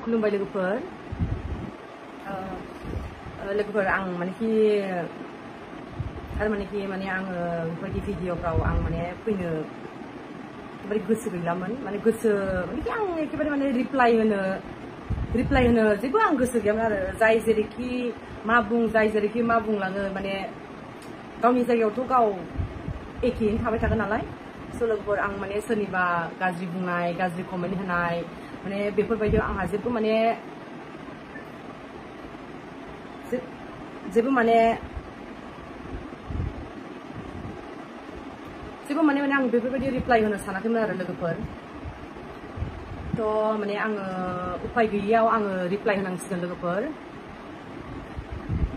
खुलुमबाय लोगोफोर आं मानेखि माने आङो बेबायदि भिडिअफ्राव आं माने फैनो एकेबारे गोसो गैलामोन माने गोसो मानेखि आं एकेबारे माने रिप्लाइ होनो जेबो आं गोसो गैयामोन आरो जाय जेरैखि मा बुंलाङो माने गावनि जायगायावथ' गाव एखेयैनो थाबाय थागोन नालाय स' लोगोफोर आं माने सोरनिबा गाज्रि बुंनाय गाज्रि कमेन्ट होनाय माने बेफोरबायदियाव आंहा जेबो माने आं बेफोरबायदि रिप्लाइ होनो सानाखैमोन आरो लोगोफोर थ' माने आङो उपाय गैयियाव आङो रिप्लाइ होनांसिगोन लोगोफोर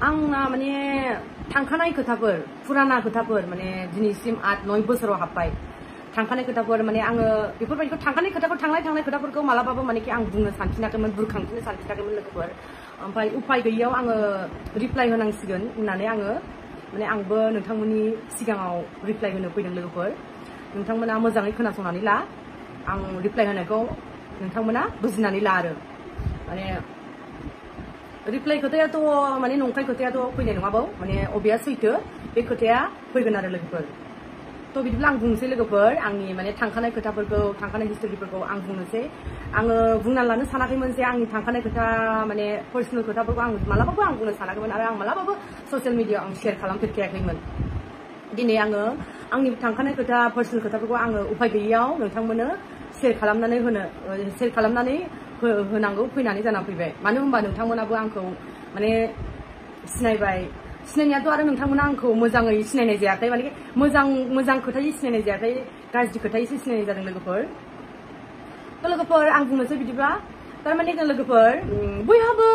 आंना माने थांखानाय खोथाफोर फुराना खोथाफोर माने दिनैसिम 8-9 बोसोराव हाबबाय थांखानाय खोथाफोर माने आङो बेफोरबायदिखौ थांखानाय खोथाफोरखौ मालाबाबो मानेखि आं बुंनो सानफिनाखैमोन बुरखांफिननो सानफिनाखैमोन लोगोफोर ओमफ्राय उपाय गैयियाव आङो रिप्लाइ होनांसिगोन होननानै आङो माने आंबो नोंथांमोननि सिगाङाव रिप्लाइ होनो फैदों लोगोफोर नोंथांमोना मोजाङै खोनासंनानै ला आं रिप्लाइ होनायखौ नोंथांमोना बुजिनानै ला आरो माने रिप्लाइ खोथायाथ' माने नंखाय खोथायाथ' फैनाय नङाबाव माने अबेया सैथो बे खोथाया फैगोन आरो लोगोफोर थ' बिदिब्ला आं बुंनोसै लोगोफोर आंनि माने थांखानाय खोथाफोरखौ थांखानाय हिस्ट'रिफोरखौ आं बुंनोसै आङो बुंना लानो सानाखैमोन जे आंनि थांखानाय खोथा माने पार्सनेल खोथाफोरखौ आं मालाबाबो आं बुंनो सानाखैमोन आरो आं मालाबाबो ससियेल मिडियाआव आं शेयार खालामफेरखायाखैमोन दिनै आङो आंनि थांखानाय खोथा पार्सनेल खोथाफोरखौ आङो उपाय गैयियाव नोंथांमोननो शेयार खालामनानै होनांगौ फैनानै जाना फैबाय मानो होनबा नोंथांमोनाबो आंखौ माने सिनायबाय सिनायनायाथ' आरो नोंथांमोना आंखौ मोजाङै सिनायनाय जायाखै माने मोजां खोथायै सिनायनाय जायाखै गाज्रि खोथायैसो सिनायनाय जादों लोगोफोर थ' लोगोफोर आं बुंनोसै बिदिब्ला थारमाने लोगोफोर बयहाबो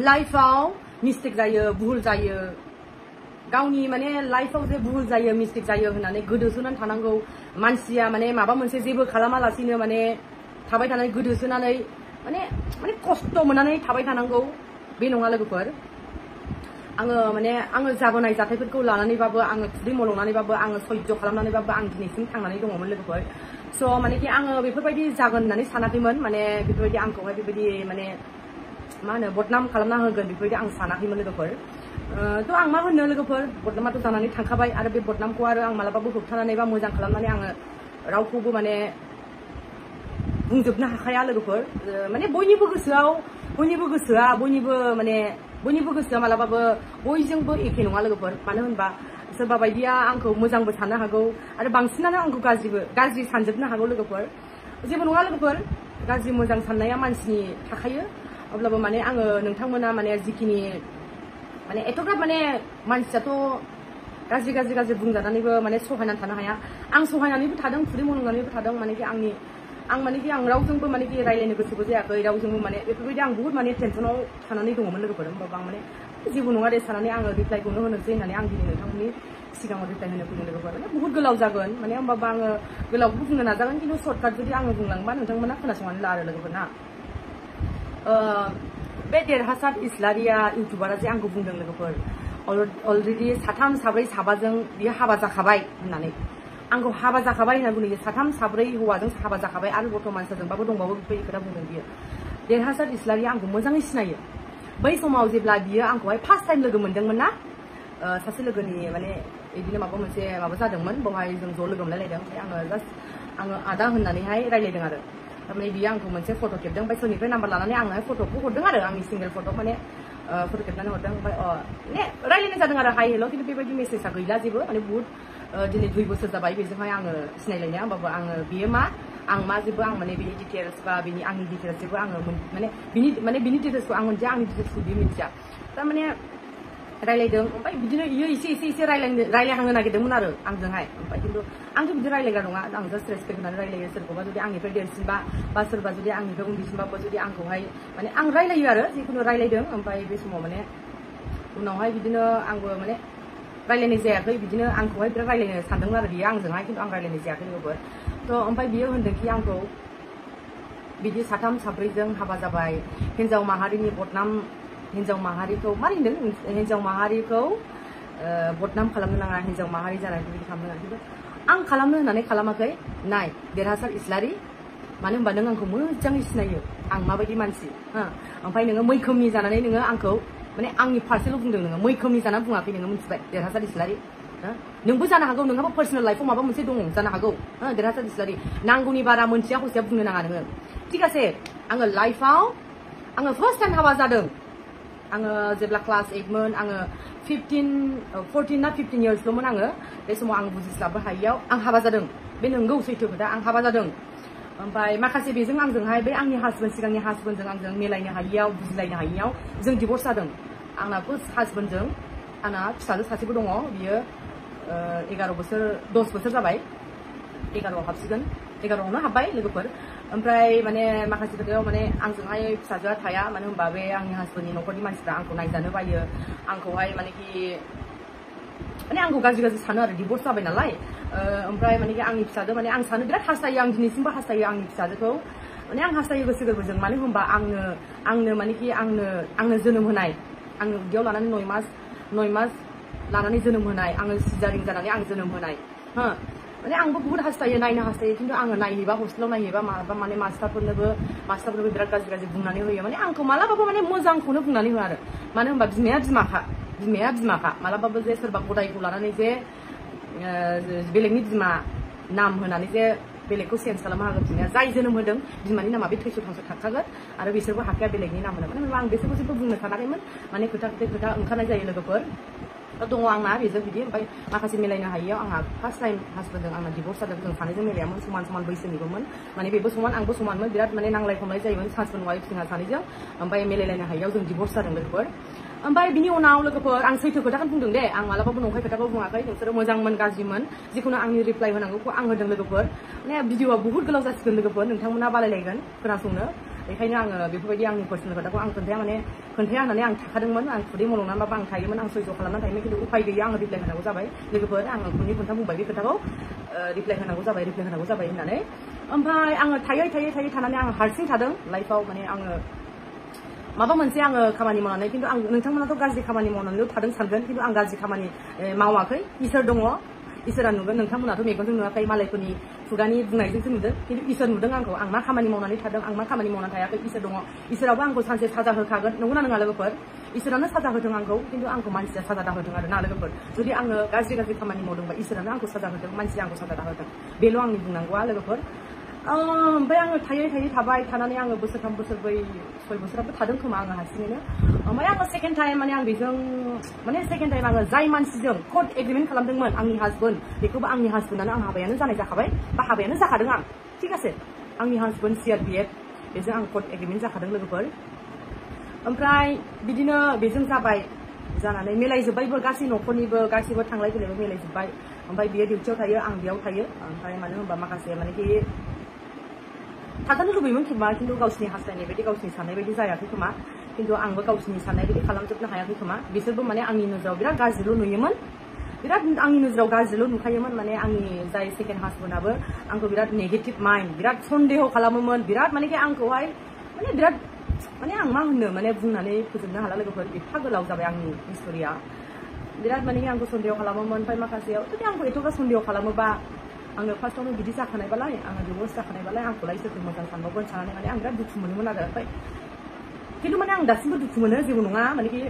लाइफआव मिस्टेक जायो भुल जायो गावनि माने लाइफआव जे भुल जायो मिस्टेक जायो होननानै गोदोसोनानै थानांगौ मानसिया माने माबा मोनसे जेबो खालामालासिनो माने थाबाय थानाय गोदोसोनानै माने खस्थ' मोननानै थाबाय थानांगौ बे नङा लोगोफोर आङो जाबोनाय जाथायफोरखौ लानानैबाबो आङो खुदै मलंनानैबाबो आङो सयज' खालामनानैबाबो आं दिनैसिम थांनानै दङमोन लोगोफोर स' मानेखि आङो बेफोरबायदि जागोन होननानै सानाखैमोन माने बेफोरबायदि आंखौहाय बेबायदि माने मा होनो बदनाम खालामना होगोन बेफोरबायदि आं सानाखैमोन लोगोफोर थ' आं मा होनो लोगोफोर बदनामाथ' जानानै थांखाबाय आरो बे बदनामखौ आरो आं मालाबाबो होबथानानै बा मोजां खालामनानै आङो रावखौबो माने बुंजोबनो हाखाया लोगोफोर माने बयनिबो गोसोआ मालाबाबो बयजोंबो एखे नङा लोगोफोर मानो होनबा सोरबा बायदिया आंखौ मोजांबो साननो हागौ आरो बांसिनानो आंखौ गाज्रि सानजोबनो हागौ लोगोफोर जेबो नङा लोगोफोर गाज्रि मोजां साननाया मानसिनि थाखायो अब्लाबो माने आङो नोंथांमोना माने जिखिनि माने एथ'ग्राब माने मानसियाथ' गाज्रि बुंजानानैबो माने सहायनानै थानो हाया आं सहायनानैबो थादों खुदै मलंनानैबो थादों मानेखि आं रावजोंबो मानेखि रायलायनो गोसोबो जायाखै रावजोंबो माने बेफोरबायदि आं बुहुत माने टेनसनाव थानानै दङमोन लोगोफोर होमबाबो आं माने जेबो नङा दे साननानै आङो रिप्लाइखौनो होनोसै होननानै आं दिनै नोंथांमोननि सिगाङाव रिप्लाइ होनो फैदों लोगोफोर माने बुहुत गोलाव जागोन माने होमबाबो आङो गोलावखौ बुंनो नाजागोन खिन्थु सर्टकाट जुदि आङो बुंलांबा नोंथांमोना खोनासंनानै ला आरो लोगोफोर ना बे देरहासार इस्लारिया इउटुबारा जे आंखौ बुंदों लोगोफोर अलरेडि 3, 4, 5जों बियो हाबा जाखाबाय होननानै आंखौ हाबा जाखाबाय होनना बुंदों 3, 4 हौवाजों हाबा जाखाबाय आरो बर्थमान सोरजोंबाबो दंबावो बेफोरबायदि खोथा बुंदों बियो देरहासार इस्लारिया आंखौ मोजाङै सिनायो बै समाव जेब्ला बियो आंखौहाय फार्स्ट टाइम लोगो मोनदोंमोन ना सासे लोगोनि माने बिदिनो माबा मोनसे माबा जादोंमोन बेवहाय जों ज' लोगो मोनलायलायदों ओमफ्राय आङो आदा होननानैहाय रायलायदों आरो थारमाने बियो आंखौ मोनसे फट' खेबदों ओमफ्राय सोरनिफ्राय नाम्बार लानानै आंनोहाय फट'खौ हरदों आरो आंनि सिंगेल फट' माने फट' खेबनानै हरदों ओमफ्राय माने रायलायनाय जादों आरो हाय हेल' खिन्थु बेबायदि मेसेजआ गैला जेबो माने बुहुत दिनै 2 बोसोर जाबाय बेजोंहाय आङो सिनायलायनाया होमबाबो आङो बियो आं मा जेबो आं माने बिनि डिटेल्स बा आंनि डिटेल्स जेबो आङो माने बिनि डिटेल्सखौ आं मोनथिया आंनि डिटेल्सखौ बियो मिथिया थारमाने रायलायदों ओमफ्राय बिदिनो इयो एसे रायलायहांनो नागिरदोंमोन आरो आंजोंहाय ओमफ्राय खिन्थु आंथ' बिदि रायलायग्रा नङा आं जास्ट रेसपेक्ट होनानै रायलायो सोरखौबा जुदि आंनिफ्राय देरसिनबा बा सोरबा जुदि आंनिफ्राय उन्दैसिनबाबो जुदि आंखौहाय माने आं रायलायो आरो जिखुनु रायलायदों ओमफ्राय बे समाव माने उनावहाय बिदिनो आंबो माने रायलायनाय जायाखै बिदिनो आंखौहाय बिराद रायलायनो सानदोंमोन आरो बियो आंजोंहाय खिन्थु आं रायलायनाय जायाखै लोगोफोर थ' ओमफ्राय बियो होनदोंखि आंखौ बिदि 3, 4जों हाबा जाबाय हिन्जाव माहारिनि बदनाम हिन्जाव माहारिखौ मारै होनदों हिन्जाव माहारिखौ बदनाम खालामनो नाङा हिन्जाव माहारि जानानै बिदि खालामनो नाङा खिन्थु आं खालामनो होननानै खालामाखै नाय देरहासार इस्लारि मानो होनबा नों आंखौ मोजाङै सिनायो आं माबायदि मानसि ओमफ्राय नोङो मैखोमनि जानानै नोङो आंखौ माने आंनि फारसेल' बुंदों नोङो मैखोमनि जानानै बुङाखै नोङो मिथिबाय देरहासार इस्लारि नोंबो जानो हागौ नोंहाबो पार्सनेल लाइफआव माबा मोनसे दङ जानो हागौ देरहासार इस्लारि नांगौनि बारा मोनथिया हसिया बुंनो नाङा नोङो थिग आसे आङो लाइफआव आङो फार्स्ट टाइम हाबा जादों आङो जेब्ला क्लास 8मोन आङो 14 ना 15 इयार्सल'मोन आङो बे समाव आं बुजिस्लाबनो हायियाव आं हाबा जादों बे नोंगौ सैथो खोथा आं हाबा जादों ओमफ्राय माखासे बेजों आंजोंहाय बे आंनि हासबेन्ड सिगांनि हासबेन्डजों आंजों मिलायनो हायियाव बुजिलायनो हायियाव जों डिभर्स जादों आंना फार्स्ट हासबेन्डजों आंना फिसाजो सासेबो दङ बियो 10 बोसोर जाबाय 11आव हाबसिगोन 11आवनो हाबबाय लोगोफोर ओमफ्राय माने माखासे खोथायाव माने आंजोंहाय फिसाजोआ थाया मानो होनबा बे आंनि हासबेन्डनि न'खरनि मानसिफ्रा आंखौ नायजानो बायो आंखौहाय मानेखि माने आंखौ गाज्रि सानो आरो डिभर्स जाबाय नालाय ओमफ्राय मानेखि आंनि फिसाजो माने आं सानो बिराद हास्थायो आं दिनैसिमबो हास्थायो आंनि फिसाजोखौ माने आं हास्थायो गोसो गोरबोजों मानो होनबा आंनो मानेखि आंनो जोनोम होनाय आंनो उदैयाव लानानै 9 मास लानानै जोनोम होनाय आङो सिजारिं जानानै आं जोनोम होनाय माने आंबो बुहुत हास्थायो नायनो हास्थायो खिन्थु आङो नायहैबा हस्टेलाव नायहैबा मालाबा माने मास्टारफोरनोबो बिराद गाज्रि बुंनानै होयो माने आंखौ मालाबाबो माने मोजांखौनो बुंनानै होआ आरो मानो होनबा बिमाया बिमाखा मालाबाबो जे सोरबा गदायखौ लानानै जे बेलेगनि बिमा नाम होनानै जे बेलेगखौ चेन्ज खालामनो हागोन बिमाया जाय जोनोम होदों बिमानि नामा बे थैस' थांस' थाखागोन आरो बिसोरबो हाखाया बेलेगनि नाम होनो मानो होनबा आं बिसोरखौ जेबो बुंनो सानाखैमोन माने खोथा ओंखारनाय जायो लोगोफोर दङ आंना बेजों बिदि ओमफ्राय माखासे मिलायनो हायियाव आंहा फार्स्ट टाइम हासबेन्डजों आंना डिभर्स जादों जों सानैजों मिलायामोन समान बैसोनिबोमोन माने बेबो समान आंबो समानमोन बिराद माने नांलाय खमलाय जायोमोन हासबेन्ड वाइफ जोंहा सानैजों ओमफ्राय मिलायलायनो हायियाव जों डिभर्स जादों लोगोफोर ओमफ्राय बिनि उनाव लोगोफोर आं सैथो खोथाखौनो बुंदों दे आं मालाबाबो नंखाय खोथाखौ बुङाखै नोंसोरो मोजांमोन गाज्रिमोन जिखुनु आंनि रिप्लाइ होनांगौखौ आं होदों लोगोफोर माने भिडिअआ बुहुत गोलाव जासिगोन लोगोफोर नोंथांमोना बालायलायगोन खोनासंनो बेखायनो आङो बेफोरबायदि आंनि पार्सनेल खोथाखौ आं खोन्थाया होननानै आं थाखादोंमोन आं खुदै मलंनानैबाबो आं थायोमोन आं सैज' खालामनानै थायोमोन खिन्थु उफाय गैया आङो रिप्लाइ होनांगौ जाबाय लोगोफोर आङो खनथाम बुंबाय बे खोथाखौ रिप्लाइ होनांगौ जाबाय होननानै ओमफ्राय आङो थायै थानानै आं हारसिं थादों लाइफआव माने आङो माबा मोनसे आङो खामानि मावनानै खिन्थु आं नोंथांमोनाथ' गाज्रि खामानि मावनानैल' थादों सानगोन खिन्थु आं गाज्रि खामानि मावाखै इसोर दङ इसोरा नुगोन नोंथांमोनाथ' मेगनजों नुवाखै मालायफोरनि खुगानि बुंनायजोंसो नुदों खिन्थु इसोर नुदों आंखौ आं मा खामानि मावनानै थादों आं मा खामानि मावनानै थायाखै इसोर दङ इसोराबो आंखौ सानसे साजा होखागोन नंगौना नङा लोगोफोर इसोरानो साजा होदों आंखौ खिन्थु आंखौ मानसिया साजा दाहोदों आरो ना लोगोफोर जुदि आङो गाज्रि खामानि मावदोंबा इसोरानो आंखौ साजा होदों मानसिया आंखौ साजा दाहोदों बेल' आंनि बुंनांगौआ लोगोफोर ओमफ्राय आङो थायै थाबाय थानानै आङो बोसोरथाम बोसोरब्रै 6 बोसोराबो थादों खोमा आङो हारसिङैनो ओमफ्राय आङो सेकेन्ड टाइम माने आं बेजों माने सेकेन्ड टाइम आङो जाय मानसिजों कर्ट एग्रिमेन्ट खालामदोंमोन आंनि हासबेन्ड बेखौबो आंनि हासबेन्डआनो आं हाबायानो जानाय जाखाबाय बा हाबायानो जाखादों आं थिग আছে आंनि हासबेन्ड CRPF बेजों आं कर्ट एग्रिमेन्ट जाखादों लोगोफोर ओमफ्राय बिदिनो बेजों जाबाय जानानै मिलायजोब्बायबो गासै न'खरनिबो गासैबो थांलाय फैलायबो मिलायजोब्बाय ओमफ्राय बियो डिउटियाव थायो आं बेयाव थायो ओमफ्राय मानो होनबा माखासे मानेखि थाजानो लुबैयोमोन खोमा खिन्थु गावसिनि हास्थायनाय बायदि गावसिनि साननाय बायदि जायाखै खोमा खिन्थु आंबो गावसिनि साननाय बायदि खालामजोबनो हायाखै खोमा बिसोरबो माने आंनि नोजोराव बिराद गाज्रिल' नुयोमोन बिराद आंनि नोजोराव गाज्रिल' नुखायोमोन माने आंनि जाय सेकेन्ड हासबेन्डआबो आंखौ बिराद नेगेटिभ माइन्ड बिराद सन्देह खालामोमोन बिराद मानेखि आंखौहाय माने बिराद माने आं मा होननो माने बुंनानै फोजोबनो हाला लोगोफोर एफा गोलाव जाबाय आंनि हिस्ट'रिया बिराद मानेखि आंखौ सन्देह खालामोमोन ओमफ्राय माखासेयाव जुदि आंखौ एथ'बा सन्देह खालामोबा आङो फार्स्टआवनो बिदि जाखानायबालाय आङो डिभर्स जाखानायबालाय आंखौलाय सोरखौ मोजां सानबावगोन साननानै माने आं बिराद दुखु मोनोमोन आरो ओमफ्राय खिन्थु माने आं दासिमबो दुखु मोनो जेबो नङा मानेखि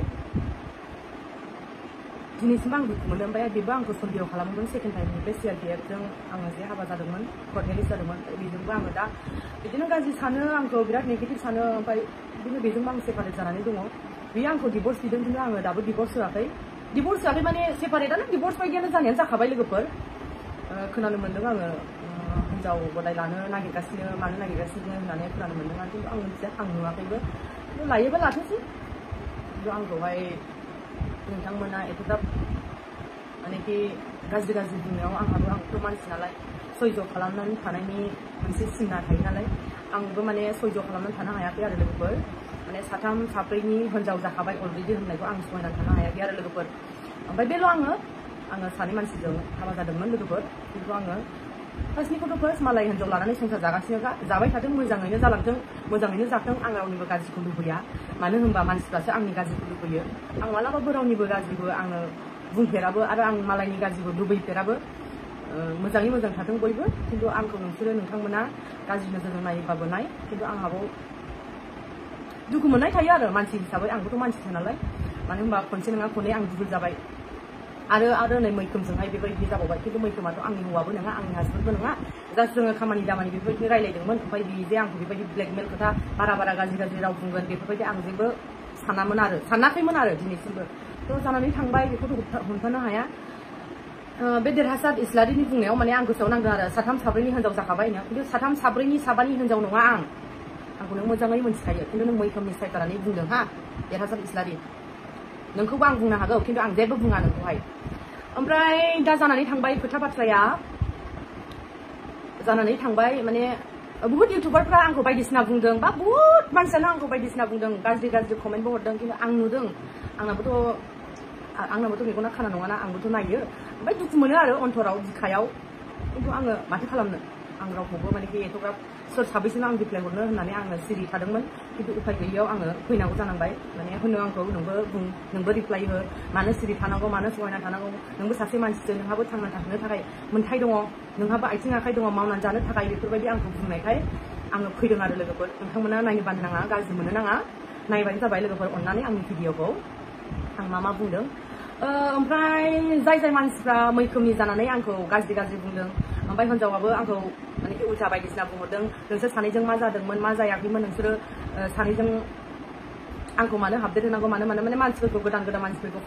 दिनैसिमबो आं दुखु मोनो ओमफ्राय बेबो आंखौ सन्देह खालामोमोन सेकेन्ड टाइमनि बे CRPFजों आङो जे हाबा जादोंमोन कर्ट मेरिज जादोंमोन बेजोंबो आङो दा बिदिनो गाज्रि सानो आंखौ बिराद नेगेटिभ सानो ओमफ्राय बिदिनो बेजोंबो आं सेपारेट जानानै दङ बेयो आंखौ डिभर्स बिदों खिन्थु आङो दाबो डिभर्स होआखै माने सेपारेटआनो डिभर्स बायदियानो जानायानो जाखाबाय लोगोफोर खोनानो मोन्दों आङो हिन्जाव गदाय लानो नागिरगासिनो मानो नागिरगासिनो होननानै खोनानो मोन्दों आरो खिन्थु आं मिथिया आं नुवाखैबो लायोबा लाथोंसै खिन्थु आंखौहाय नोंथांमोना एथ'ग्राब मानेखि गाज्रि बुंनायाव आंथ' मानसि नालाय सैज' खालामनानै थानायनि मोनसे सिमा थायो नालाय आंबो माने सैज' खालामनानै थानो हायाखै आरो लोगोफोर माने साथाम साब्रैनि हिन्जाव जाखाबाय अलरेडि होननायखौ आं सहायनानै थानो हायाखै आरो लोगोफोर ओमफ्राय बेल' आङो सानै मानसिजों हाबा जादोंमोन लोगोफोर खिन्थु आङो फार्स्टनिखौथ' फार्स्ट मालाय हिन्जाव लानानै संसार जागासिनोखा जाबाय थाथों मोजाङैनो जालांथों मोजाङैनो जाथों आं रावनिबो गाज्रिखौ लुबैया मानो होनबा मानसिफ्रासो आंनि गाज्रिखौ लुबैयो आं मालाबाबो रावनिबो गाज्रिबो आङो बुंफेराबो आरो आं मालायनि गाज्रिखौ लुबैफेराबो मोजाङै मोजां थाथों बयबो खिन्थु आंखौ नोंथांमोना गाज्रि नोजोरजों नायोबाबो नाय खिन्थु आंहाबो दुखु मोननाय थायो आरो मानसि हिसाबै आंबोथ' मानसिसो नालाय मानो होनबा खनसे नङा खननै आं दुखु जाबाय आरो नै मैखोमजोंहाय बेबायदि जाबावबाय खिन्थु मैखोमाथ' आंनि हौवाबो नङा आंनि हासबेन्डबो नङा जास्ट जोङो खामानि दामानि बेफोरबायदि रायलायदोंमोन ओमफ्राय बे जे आंखौ बेबायदि ब्लेकमेल खोथा बारा गाज्रि राव बुंगोन बेफोरबायदि आं जेबो सानाखैमोन आरो दिनैसिमबो थ' जानानै थांबाय बेखौथ' हमथानो हाया बे देरहासार इस्लारिनि बुंनायाव माने आं गोसोआव नांदों आरो साथाम साब्रैनि हिनजाव जाखाबायनो खिन्थु साथाम साब्रैनि साबानि हिनजाव नङा आंखौ नों मोजाङै मोनथिखायो खिन्थु नों मैखोमनि सायख'नानै बुंदों हा देरहासार इस्लारि नोंखौबो आं बुंनो हागौ खिन्थु आं जेबो बुङा नोंखौहाय ओमफ्राय दा जानानै थांबाय खोथा बाथ्राया जानानै थांबाय माने बहुत इउटुबारफ्रा आंखौ बायदिसिना बुंदों बा बहुत मानसियानो आंखौ बायदिसिना बुंदों गाज्रि कमेन्टबो हरदों खिन्थु आं नुदों आंनाबोथ' मेगना खाना नङाना आंबोथ' नायो ओमफ्राय दुखु मोनो आरो अन्तराव बिखायाव खिन्थु आङो माथो खालामनो आं रावखौबो माने एथ'ग्राब सोर साबैसोनो आं रिप्लाय हरनो होननानै आङो सिरि थादोंमोन खिन्थु उफाय गैयियाव आङो फैनांगौ जानांबाय माने होनो आंखौ नोंबो रिप्लाय हो मानो सिरि थानांगौ मानो सहायना थानांगौ नोंबो सासे मानसिसो नोंहाबो थांना थानो थाखाय मोन्थाय दङ नोंहाबो आथिं आखाइ दङ मावनानै जानो थाखाय बेफोरबायदि आंखौ बुंनायखाय आङो फैदों आरो लोगोफोर नोंथांमोना नायनो बानो नाङा गाज्रि मोननो नाङा नायबानो जाबाय लोगोफोर अननानै आंनि भिडिअखौ आं मा बुंदों ओमफ्राय जाय मानसिफ्रा मैखोमनि जानानै आंखौ गाज्रि बुंदों ओमफ्राय हिनजावाबो आंखौ माने उल्था बायदिसिना बुंहरदों नोंसोर सानैजों मा जादोंमोन मा जायाखैमोन नोंसोरो सानैजों आंखौ मानो आपडेट होनांगौ माने मानसिफोरखौ गोदान मानसिफोरखौ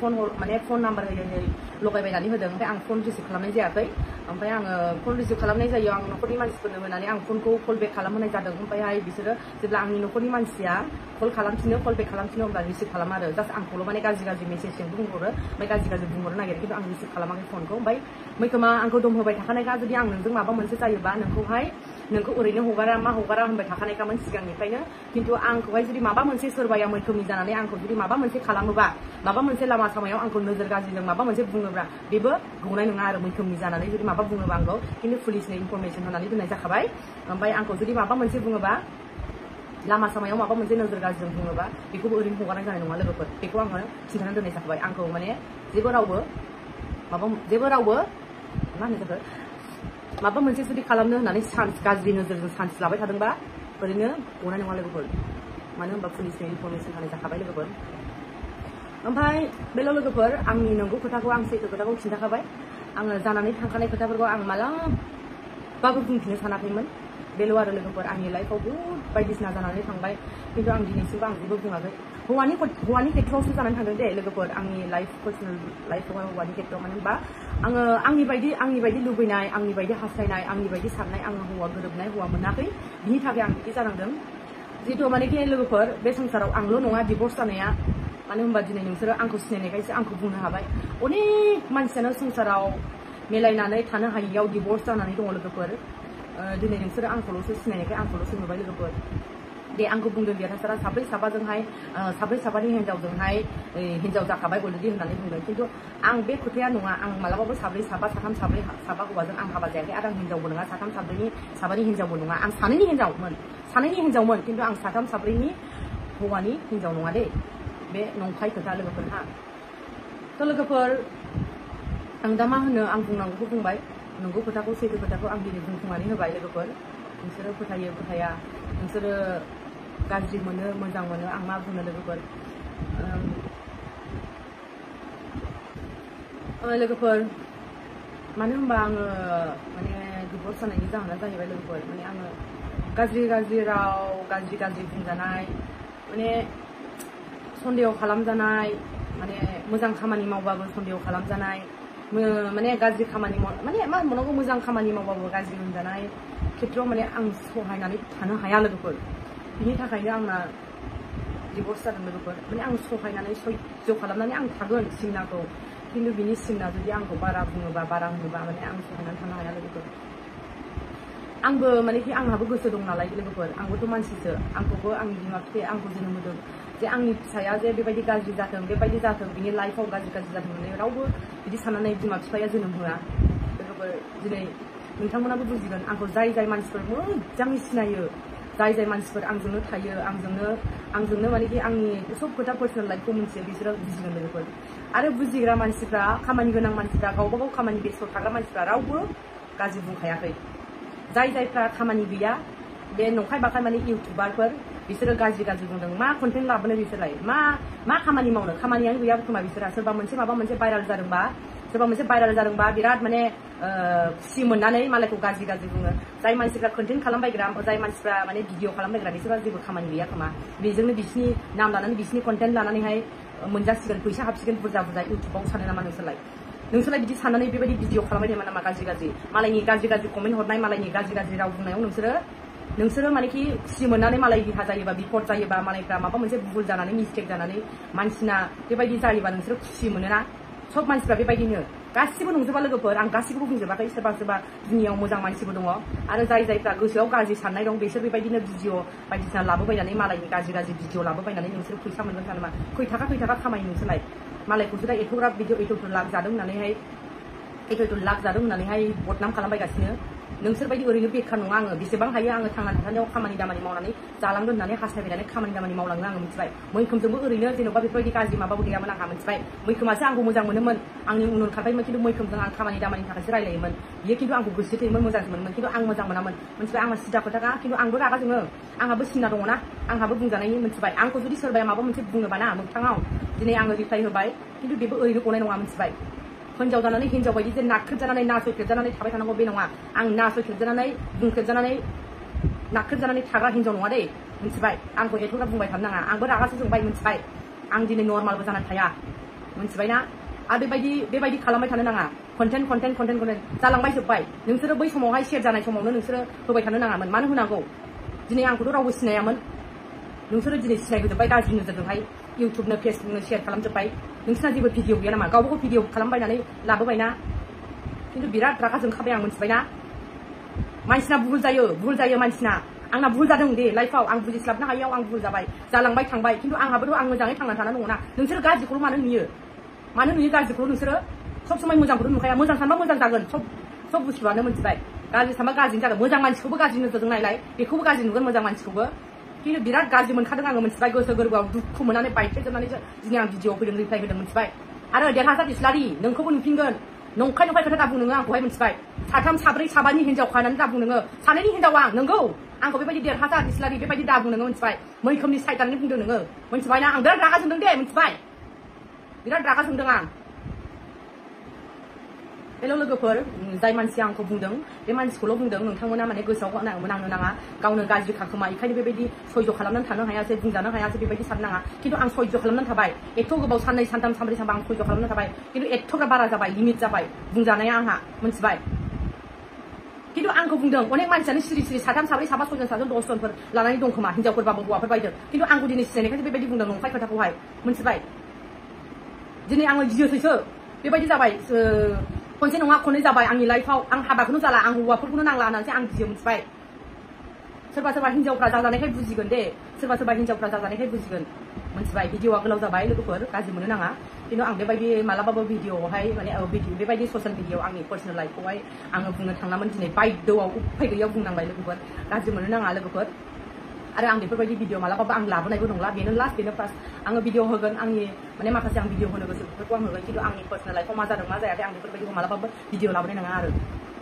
फन नाम्बार होयै लगायबायनानै होदों ओमफ्राय आं फन रिसिभ खालामनाय जायाखै ओमफ्राय आङो फन रिसिभ खालामनाय जायो आं न'खरनि मानसिफोरनो होनानै आं फनखौ कल बेक खालामहोनाय जादों ओमफ्रायहाय बिसोरो जेब्ला आंनि न'खरनि मानसिया कल बेक खालामफिनो होमब्ला रिसिभ खालामा आरो जास्ट आंखौल' माने गाज्रि मेसेजजों बुंहरो ओमफ्राय गाज्रि बुंहरनो नागिरो खिन्थु आं रिसिभ खालामाखै फनखौ ओमफ्य मैखोमा आंखौ दम होबाय थाखानायखा जुदि आं नोंजों माबा मोनसे जायोबा नोंखौ ओरैनो हगारा होनबाय थाखानायखामोन सिगांनिफ्रायनो खिन्थु आंखौहाय जुदि माबा मोनसे सोरबाया मैखोमनि जानानै आंखौ जुदि माबा मोनसे खालामोबा माबा मोनसे लामा सामायाव आंखौ नोजोर गाज्रिजों माबा मोनसे बुङोब्ला बेबो गौनाय नङा आरो मैखोमनि जानानै जुदि माबा बुङोबा आंखौ खिन्थु पुलिसनो इनफरमेसन होनानै दोननाय जाखाबाय ओमफ्राय आंखौ जुदि माबा मोनसे बुङोबा लामा सामायाव माबा मोनसे नोजोर गाज्रिजों बुङोबा बेखौबो ओरैनो हगारनाय जानाय नङा लोगोफोर बेखौ आङो खिन्थानानै दोननाय जाखाबाय आंखौ माने जेबो रावबो मा होनो जाखो माबा मोनसे जुदि खालामनो होननानै गाज्रि नोजोरजों चान्स लाबाय थादोंबा ओरैनो गनाय नङा लोगोफोर मानो होनबा पुलिसनो इनफरमेसन होनाय जाखाबाय लोगोफोर ओमफ्राय बेल' लोगोफोर आंनि नंगौ खोथाखौ आं सैथो खोथाखौ खिन्थाखाबाय आङो जानानै थांखानाय खोथाफोरखौ आं मालाबाबो बुंफिननो सानाखैमोन बेल' आरो लोगोफोर आंनि लाइफआव बहुद बायदिसिना जानानै थांबाय खिन्थु आं दिनैसिमबो आं जेबो बुङाखै हौवानि खेथ्रआवसो जानानै थांदों दे लोगोफोर आंनि पार्सनेल लाइफआवहाय हौवानि खेथ्रआव मानो होनबा आङो आंनि बायदि लुबैनाय आंनि बायदि हास्थायनाय आंनि बायदि साननाय आङो हौवा गोरोबनाय हौवा मोनाखै बिनि थाखाय आं बिदि जानांदों जिहेतु मानेखि लोगोफोर बे संसाराव आंल' नङा डिभर्स जानाया मानो होनबा दिनै नोंसोरो आंखौ सिनायनायखायसो आंखौ बुंनो हाबाय अनेक मानसियानो संसाराव मिलायनानै थानो हायियाव डिभर्स जानानै दङ लोगोफोर दिनै नोंसोरो आंखौल'सो सिनायनायखाय आंखौल'सो नुबाय लोगोफोर दे आंखौ बुंदों देरहासारा साब्रै साबानि हिनजाव जाखाबाय अलरेडि होननानै बुंदों खिन्थु आं बे खोथाया नङा आं मालाबाबो साथाम साबा हौवाजों आं हाबा जायाखै आरो आं हिनजावबो नङा साबानि हिनजावबो नङा आं सानैनि हिनजावमोन खिन्थु आं साथाम साब्रैनि हौवानि हिनजाव नङा दे बे नंखाय खोथा लोगोफोर हा थ' लोगोफोर आं दा मा होनो आं बुंनांगौखौ बुंबाय नंगौ खोथाखौ सैथो खोथाखौ आं दिनै बुंफुंनानै होबाय लोगोफोर नोंसोरो फोथाया नोंसोरो गाज्रि मोनो मोजां मोनो आं मा बुंनो लोगोफोर मानो होनबा आङो माने डिभर्स जानायनि जाहोना जाहैबाय लोगोफोर माने आङो गाज्रि राव गाज्रि बुंजानाय माने सन्देह खालामजानाय माने मोजां खामानि मावबाबो सन्देह खालामजानाय माने गाज्रि खामानि माने मा होनबावनांगौ मोजां खामानि मावबाबो गाज्रि होनजानाय खेथ्रआव माने आं सहायनानै थानो हाया लोगोफोर बिनि थाखायनो आंना डिभर्स जादों लोगोफोर माने आं सहायनानै सैज्य खालामनानै आं थागोन सिमनाखौ खिन्थु बिनि सिमना जुदि आंखौ बारा बुङोबा बारा होनोबा माने आं सहायनानै थानो हाया लोगोफोर आंबो मानेखि आंहाबो गोसो दं नालाय लोगोफोर आंबोथ' मानसिसो आंखौबो आंनि बिमा बिफाया आंखौ जोनोम होदों जे आंनि फिसाया जे बेबायदि गाज्रि जाथों बेबायदि जाथों बिनि लाइफआव गाज्रि जाथों होननानै रावबो बिदि साननानै बिमा बिफाया जोनोम होआ लोगोफोर दिनै नोंथांमोनाबो बुजिगोन आंखौ जाय मानसिफोर मोजाङै सिनायो जाय मानसिफोर आंजोंनो थायो आंजोंनो मानेखि आंनि सब खोथा पार्सनेल लाइफखौ मिथियो बिसोरो बुजिगोन लोगोफोर आरो बुजिग्रा मानसिफ्रा खामानि गोनां मानसिफ्रा गावबा गाव खामानि बेस्थ' थाग्रा मानसिफ्रा रावबो गाज्रि बुंखायाखै जायफ्रा खामानि गैया बे नंखाय बाखाय माने इउटुबारफोर बिसोरो गाज्रि बुंदों मा कन्टेन्ट लाबोनो बिसोरलाय मा खामानि मावनो खामानियानो गैया खोमा बिसोरा सोरबा मोनसे माबा मोनसे भाइराल जादोंबा बिराद माने खुसि मोननानै मालायखौ गाज्रि बुङो जाय मानसिफ्रा कन्टेन्ट खालामबायग्रा जाय मानसिफ्रा माने भिडिअ खालामबायग्रा बिसोरहा जेबो खामानि गैया खोमा बेजोंनो बिसिनि नाम लानानै बिसिनि कन्टेन्ट लानानैहाय मोनजासिगोन फैसा हाबसिगोन बुरजा इउटुबाव सानो नामा नोंसोरलाय बिदि साननानै बेबायदि भिडिअ खालामबाय नामा गाज्रि मालायनि गाज्रि कमेन्ट हरनाय मालायनि गाज्रि राव बुंनायाव नोंसोरो मानेखि खुसि मोननानै मालाय बिहा जायोबा बिपद जायोबा मालायफ्रा माबा मोनसे भुल जानानै मिस्टेक जानानै मानसिना बेबायदि जायोबा नोंसोरो खुसि मोनोना सब मानसिफ्रा बेबायदिनो गासिबो नंजोबा लोगोफोर आं गासिबो बुंजोबाखै सोरबा दुनियाव मोजां मानसिबो दङ आरो जायफ्रा गोसोआव गाज्रि साननाय दं बिसोर बेबायदिनो भिडिअ बायदिसिना लाबोबायनानै मालायनि गाज्रि भिडिअ लाबोबायनानै नोंसोर फैसा मोनगोन सानोमा खै थाखा खामायो नोंसोरलाय मालायखौसो दा एथ'ग्राब भिडिअ एथ'फोर लाख जादों होननानैहाय बदनाम खालामबायगासिनो नोंसोर बायदि ओरैनो बेखार नङा आङो बेसेबां हायो आङो थांनानै थानायाव खामानि दामानि मावनानै जालांगोन होननानै हास्थायबायनानै खामानि दामानि मावलाङो आङो मिथिबाय मैखोमजोंबो ओरैनो जेन'बा बेफोरबायदि गाज्रि माबाबो गैयामोन आंहा मिथिबाय मैखोमासो आंखौ मोजां मोनोमोन आंनि उन खारबायमोन खिन्थु मैखोमजों आं खामानि दामानिनि थाखायसो रायलायोमोन बियो खिन्थु आंखौ गोसो थैयोमोन मोजांसो मोनोमोन खिन्थु आं मोजां मोनामोन मिथिबाय आंहा सिदा खोथाखा खिन्थु आंबो रागा जोङो आंहाबो सिना दङना आंहाबो बुंजानायनि मिथिबाय आंखौ जुदि सोरबाया माबा मोनसे बुङोबा ना मोगथाङाव दिनै आङो रिप्लाय होबाय खिन्थु बेबो ओरैनो गनाय नङा मिथिबाय हिन्जाव जानानै हिन्जाव बायदि जे नाख्रेबजानानै नासयख्रेबजानानै थाबाय थानांगौ बे नङा आं नासयख्रेबजानानै बुंख्रेबजानानै नाख्रेबजानानै थाग्रा हिन्जाव नङा दे मिथिबाय आंखौ एथ'ग्राब बुंबाय थानो नाङा आंबो रागासो जोंबाय मिथिबाय आं दिनै नर्मालबो जानानै थाया मिथिबायना आरो बेबायदि खालामबाय थानो नाङा कन्टेन्ट जालांबाय जोब्बाय नोंसोरो बै समावहाय शेयार जानाय समावनो नोंसोरो होबाय थानो नाङामोन मानो होनांगौ दिनै आंखौथ' रावबो सिनायामोन नोंसोरो दिनै सिनायहोजोब्बाय गाज्रि नोजोरजोंहाय इउटुबनो फेसबुकनो शेयार खालामजोब्बाय नोंसिना जेबो भिडिअ गैया नामा गावबा गाव भिडिअ खालामबायनानै लाबोबायना खिन्थु बिराद रागा जोंखाबाय आं मिथिबायना मानसिना भुल जायो मानसिना आंना भुल जादों दे लाइफआव आं बुजिस्लाबनो हायैयाव आं भुल जाबाय जालांबाय थांबाय खिन्थु आंहाबोथ' आं मोजाङै थांनानै थानानै दङना नोंसोर गाज्रिखौल' मानो नुयो गाज्रिखौल' नोंसोरो सब समाय मोजांखौथ' नुखाया मोजां सानबा मोजां जागोन सब बुस्थुआनो मिथिबाय गाज्रि सानबा गाज्रि जागोन मोजां मानसिखौबो गाज्रि नोजोरजों नायलाय बेखौबो गाज्रि नुगोन मोजां मानसिखौबो खिन्थु बिराद गाज्रि मोनखादों आङो मिथिबाय गोसो गोरबोआव दुखु मोननानै बायफ्लेजोबनानैसो दिनै आं भिडिअ फैदों रिप्लाय होदों मिथिबाय आरो देरहासार इस्लारि नोंखौबो नुफिनगोन नंखाय खोथा दाबुं नोङो आंखौहाय मिथिबाय साथाम साब्रै साबानि हिन्जाव खानानै दाबुं नोङो सानैनि हिन्जाव आं नोंगौ आंखौ बेबायदि देरहासार इस्लारि बेबायदि दाबुं नोङो मिथिबाय मैखोमनि साइदाननि बुंदों नोङो मिथिबायना आं बिराद रागा जोंदों दे मिथिबाय बिराद रागा जोंदों आं हेल' लोगोफोर जाय मानसिया आंखौ बुंदों बे मानसिखौल' बुंदों नोंथांमोना माने गोसोआव नांनो नाङा गावनो गाज्रि खाखोमा बेखायनो बेबायदि सयज' खालामनानै थानो हायासै बुंजानो हायासै बेबायदि साननो नाङा खिन्थु आं सयज' खालामनानै थाबाय एथ' गोबाव साननै सानथाम सानब्रै सानबा आं सयज' खालामनानै थाबाय खिन्थु एथ'ग्रा बारा जाबाय लिमिट जाबाय बुंजानाया आंहा मिथिबाय खिन्थु आंखौ बुंदों अनेक मानसियानो सिरि साथाम साब्रै साबा सयजन सातजन दसजनफोर लानानै दं खोमा हिन्जावफोरबाबो हौवाफोर बायदों खिन्थु आंखौ दिनै सिनायनायखायसो बेबायदि बुंदों नंखाय खोथाखौहाय मिथिबाय दिनै आङो गियोसैसो बेबायदि जाबाय खनसे नङा खननै जाबाय आंनि लाइफआव आं हाबाखौनो जाला आं हौवाफोरखौनो नांला होननानैसो आं गियो मिथिबाय सोरबा हिन्जावफ्रा जाजानायखाय बुजिगोन दे सोरबा हिन्जावफ्रा जाजानायखाय बुजिगोन मिथिबाय भिडिअआ गोलाव जाबाय लोगोफोर गाज्रि मोननो नाङा खिन्थु आं बेबायदि मालाबाबो भिडिअआवहाय माने बेबायदि ससियेल मिडियाआव आंनि पार्सनेल लाइफखौहाय आङो बुंनो थांनामोन दिनै बायद'आव उफाय गैयैयाव बुंनांबाय लोगोफोर गाज्रि मोननो नाङा लोगोफोर आरो आं बेफोरबायदि भिडिअ मालाबाबो आं लाबोनायबो नंला बेनो लास्ट बेनो फार्स्ट आङो भिडिअ होगोन आंनि माने माखासे आं भिडिअ होनो गोसो बेफोरखौ आं होगोन खिन्थु आंनि पार्सनेल लाइफआव मा जादों मा जायाखै आं बेफोरबायदिखौ मालाबाबो भिडिअ लाबोनाय नङा आरो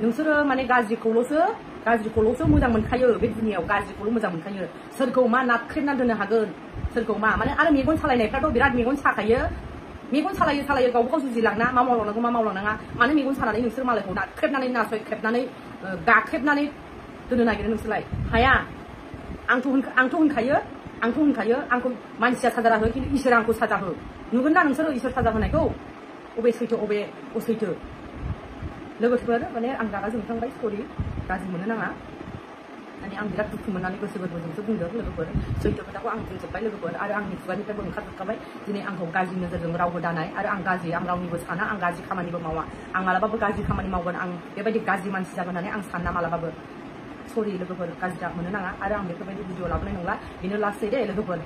नोंसोरो माने गाज्रिखौल'सो मोजां मोनखायो बे दुनियाव गाज्रिखौल' मोजां मोनखायो सोरखौ मा नाख्रेबनानै दोननो हागोन सोरखौ मा माने आरो मेगन सालायनायफ्राथ' बिराद मेगन साखायो मेगन सालायो गावबा गाव जुजिलांना मा मावलांनांगौ मा मावलांनाङा मानो मेगन सानानै नोंसोर मालायखौ नाख्रेबनानै नासयख्रेबनानै गाख्रेबनानै दोननो नागिरो नोंसोरलाय हाया आंथ' होनखायो आंखौ मानसिया साजा हो खिन्थु इसोरा आंखौ साजा हो नुगोन ना नोंसोरो इसोर साजा होनायखौ अबे सैथो अबे असैथो लोगोफोर माने आं रागा जोंखांबाय सरि गाज्रि मोननो नाङा माने आं बिराद दुखु मोननानै गोसो गोरबोजोंसो बुंदों लोगोफोर सैथो खोथाखौ आं बुंजोब्बाय लोगोफोर आरो आंनि खुगानिफ्रायबो ओंखारजोबखाबाय दिनै आंखौ गाज्रि नोजोरजों रावबो दानाय आरो आं रावनिबो साना आं गाज्रि खामानिबो मावा आं मालाबाबो गाज्रि खामानि मावगोन आं बेबायदि गाज्रि मानसि जागोन होननानै आं साना मालाबाबो सरि लोगोफोर गाज्रि मोननो नाङा आरो आं बेफोरबायदि भिडिअ लाबोनाय नंला बेनो लास्टै दे लोगोफोर